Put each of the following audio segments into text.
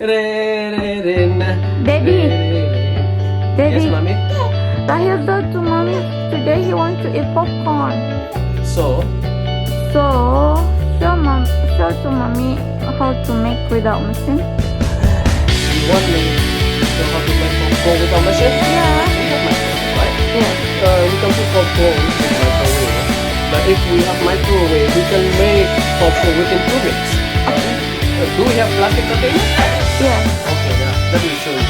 Daddy, Yes, mommy. Rahil told to mommy today he wants to eat popcorn. So, So show to mommy how to make without machine. you want me to how to make popcorn without machine? Yeah. We have microwave, right? Yes. We can put popcorn in microwave. But if we have microwave, we can make popcorn within 2 minutes. Do we have plastic container? Yes. Okay, let me show you.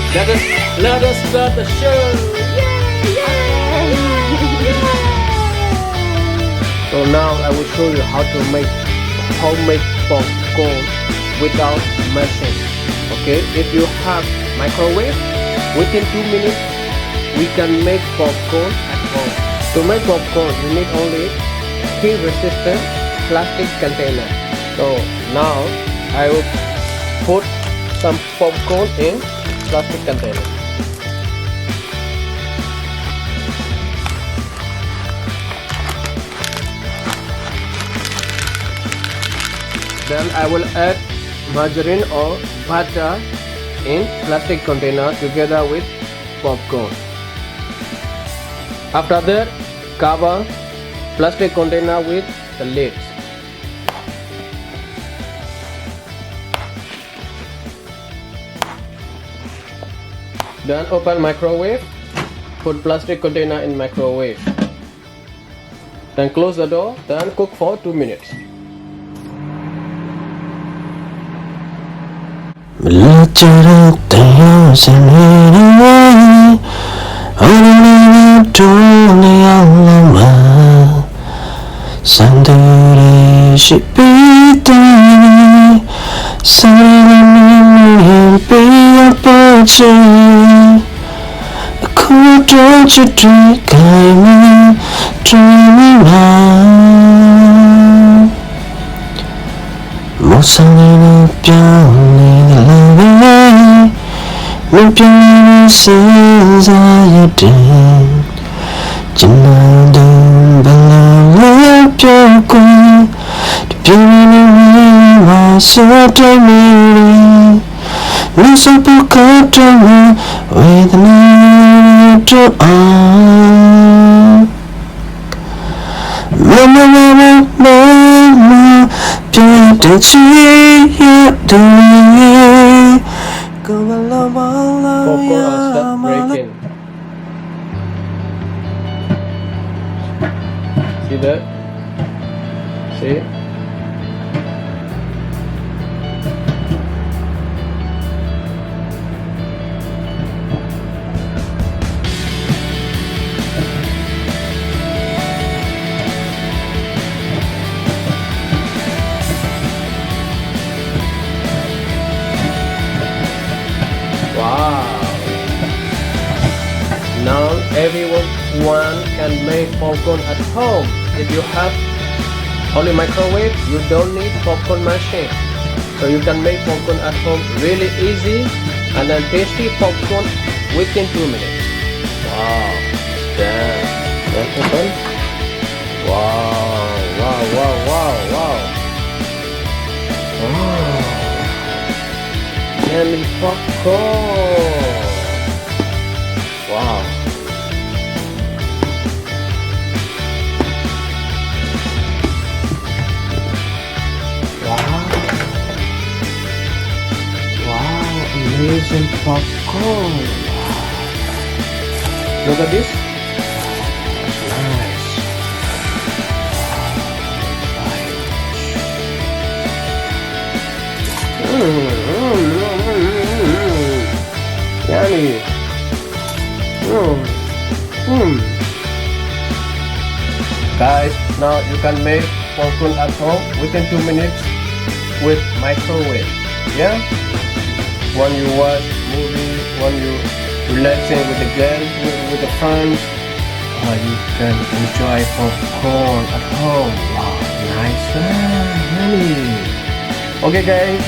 Let us start the show. So now I will show you how to make homemade popcorn without machine. Okay, if you have microwave, within 2 minutes we can make popcorn at home. To make popcorn, you need only heat resistant plastic container. So now I will put some popcorn in plastic container. Then I will add margarine or butter in plastic container together with popcorn. After that, cover plastic container with the lids. Then open microwave, put plastic container in microwave. Then close the door, then cook for 2 minutes. Don't you drink me, dream me now. Một sáng nay nóပြောđi là về, nóပြောđi sẽ ra gia đình. Chỉ là đừng bao lâu nóပြောquên, để biết nó mà sẽ trái mình. Nó sẽ bỏ cả trái mình, vì thế nào cho anh. Mama, để chi được câu bao Popcorn are start breaking. See that? See? Wow! Now everyone can make popcorn at home. If you have only microwave, you don't need popcorn machine. So you can make popcorn at home really easy and then tasty popcorn within 2 minutes. Wow! Damn! That's open. Wow! Wow! Wow! Wow! Wow! Wow! Yummy popcorn! Wow! Wow! Wow! Amazing popcorn! Wow! Look at this! That's nice! Yummy! Guys, now you can make popcorn at home within 2 minutes with microwave. Yeah? When you watch movie, when you relaxing with the girls, with the friends, you can enjoy popcorn at home. Wow, nice! Yummy! Okay guys.